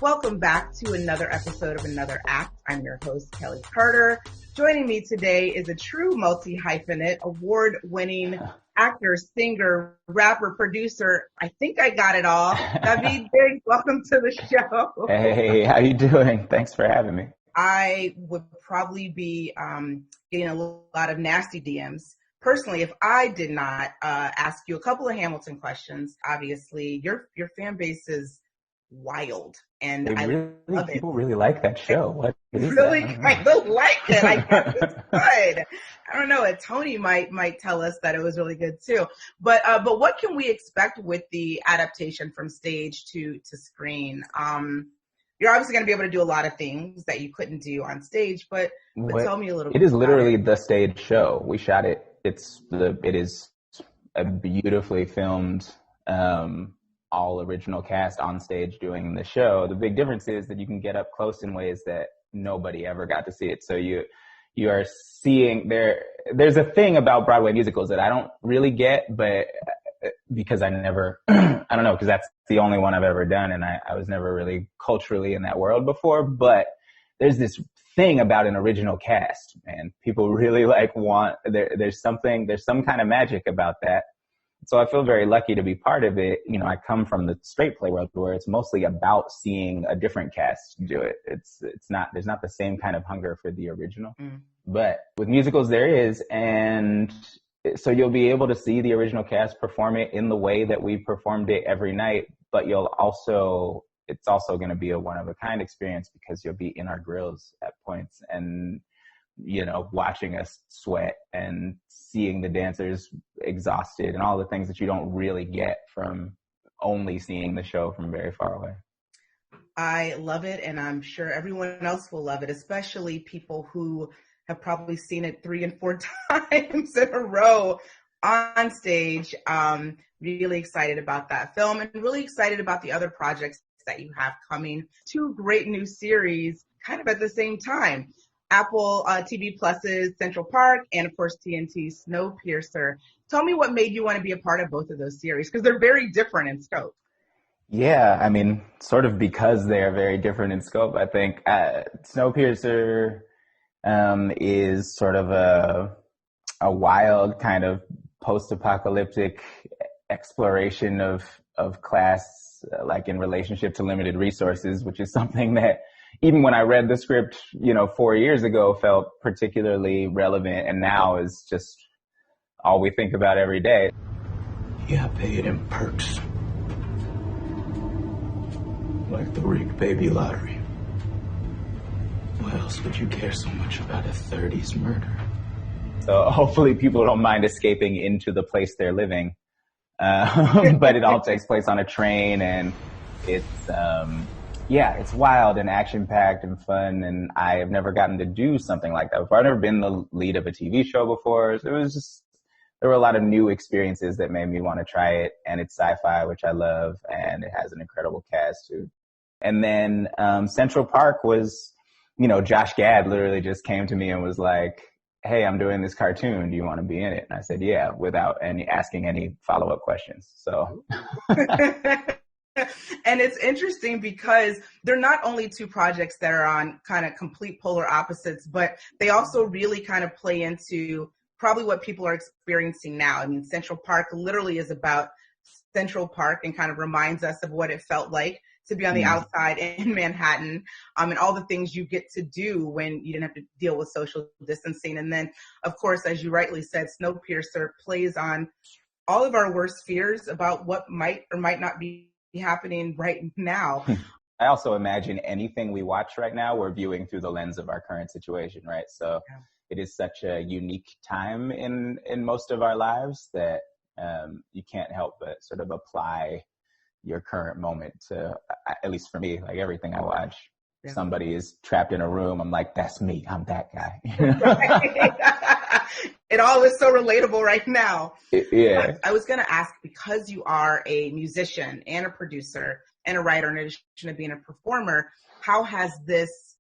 Welcome back to another episode of Another Act. I'm your host, Kelley Carter. Joining me today is a true multi-hyphenate, award-winning actor, singer, rapper, producer. I think I got it all. David Biggs, welcome to the show. Hey, how you doing? Thanks for having me. I would probably be getting a lot of nasty DMs. Personally, if I did not ask you a couple of Hamilton questions. Obviously, your fan base is wild, and People really like that show. What is really that? kind of like it. I guess it's good. I don't know. Tony might tell us that it was really good too. But what can we expect with the adaptation from stage to screen? You're obviously going to be able to do a lot of things that you couldn't do on stage, but tell me a little bit. It is literally the stage show. We shot it. It is a beautifully filmed, all original cast on stage doing the show. The big difference is that you can get up close in ways that nobody ever got to see it. So you are seeing there's a thing about Broadway musicals that I don't really get, but because I never, I don't know, because that's the only one I've ever done. And I was never really culturally in that world before, but there's this thing about an original cast, and people really there's some kind of magic about that. So I feel very lucky to be part of it. You know, I come from the straight play world where it's mostly about seeing a different cast do it. There's not the same kind of hunger for the original, but with musicals there is. And so you'll be able to see the original cast perform it in the way that we performed it every night, but it's also going to be a one-of-a-kind experience because you'll be in our grills at points and, you know, watching us sweat and seeing the dancers exhausted and all the things that you don't really get from only seeing the show from very far away. I love it, and I'm sure everyone else will love it, especially people who have probably seen it 3 and 4 times in a row on stage. Really excited about that film and really excited about the other projects that you have coming. 2 great new series kind of at the same time. Apple TV Plus's Central Park and, of course, TNT's Snowpiercer. Tell me what made you want to be a part of both of those series, because they're very different in scope. Yeah, I mean, sort of because they are very different in scope. I think Snowpiercer is sort of a wild kind of post-apocalyptic exploration of class, like in relationship to limited resources, which is something that even when I read the script, 4 years ago, felt particularly relevant, and now is just all we think about every day. Yeah, pay it in perks. Like the rigged baby lottery. Why else would you care so much about a 30s murder? So hopefully people don't mind escaping into the place they're living. But it all takes place on a train, and it's wild and action-packed and fun, and I have never gotten to do something like that before. I've never been the lead of a TV show before, so there were a lot of new experiences that made me want to try it, and it's sci-fi, which I love, and it has an incredible cast too. And then Central Park was, Josh Gad literally just came to me and was like, hey, I'm doing this cartoon. Do you want to be in it? And I said, yeah, without asking any follow-up questions. So. And it's interesting because they're not only 2 projects that are on kind of complete polar opposites, but they also really kind of play into probably what people are experiencing now. I mean, Central Park literally is about Central Park and kind of reminds us of what it felt like to be on the outside in Manhattan, and all the things you get to do when you didn't have to deal with social distancing. And then, of course, as you rightly said, Snowpiercer plays on all of our worst fears about what might or might not be happening right now. I also imagine anything we watch right now, we're viewing through the lens of our current situation, right? So It is such a unique time in most of our lives that you can't help but sort of apply your current moment to, at least for me, like everything I watch. Yeah. Somebody is trapped in a room, I'm like, that's me, I'm that guy. It all is so relatable right now. Yeah. I was going to ask, because you are a musician and a producer and a writer, in addition to being a performer, how has this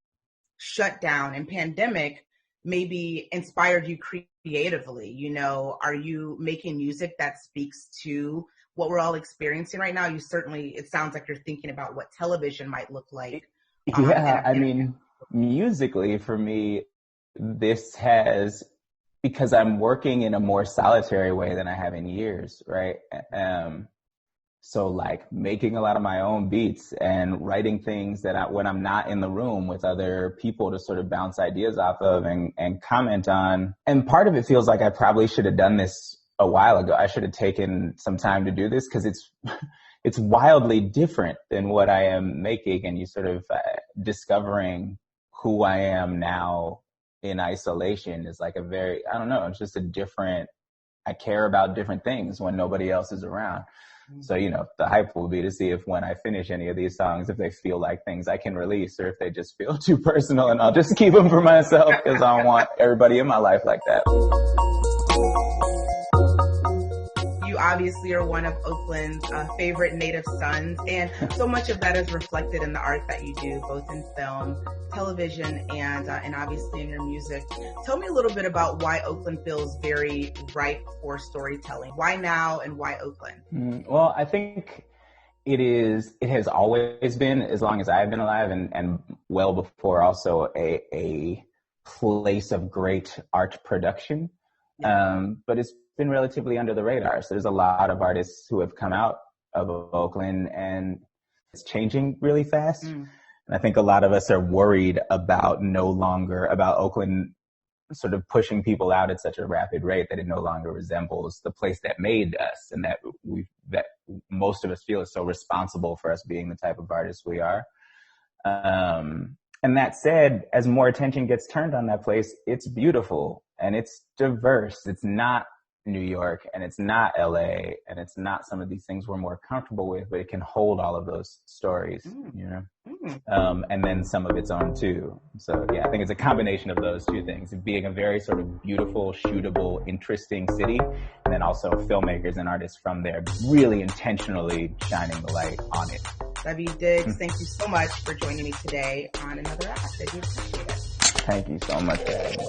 shutdown and pandemic maybe inspired you creatively? Are you making music that speaks to what we're all experiencing right now, it sounds like you're thinking about what television might look like. Yeah, I mean, musically for me, this has, because I'm working in a more solitary way than I have in years, right? So like making a lot of my own beats and writing things that when I'm not in the room with other people to sort of bounce ideas off of and comment on. And part of it feels like I probably should have done this a while ago. I should have taken some time to do this because it's wildly different than what I am making, and you sort of discovering who I am now in isolation is like I don't know, it's just I care about different things when nobody else is around. So, the hype will be to see if when I finish any of these songs, if they feel like things I can release or if they just feel too personal, and I'll just keep them for myself because I don't want everybody in my life like that. You obviously are one of Oakland's favorite native sons, and so much of that is reflected in the art that you do, both in film, television, and obviously in your music. Tell me a little bit about why Oakland feels very ripe for storytelling. Why now, and why Oakland? Well, I think it has always been, as long as I've been alive, and well before, also a place of great art production. But it's been relatively under the radar. So there's a lot of artists who have come out of Oakland, and it's changing really fast. And I think a lot of us are worried about Oakland sort of pushing people out at such a rapid rate that it no longer resembles the place that made us, and that most of us feel is so responsible for us being the type of artists we are. And that said, as more attention gets turned on that place, it's beautiful and it's diverse. It's not New York, and it's not LA, and it's not some of these things we're more comfortable with, but it can hold all of those stories, and then some of its own too. So yeah, I think it's a combination of those two things, of being a very sort of beautiful, shootable, interesting city, and then also filmmakers and artists from there really intentionally shining the light on it. W. Diggs, thank you so much for joining me today on Another Act. I do appreciate it. Thank you so much for having me.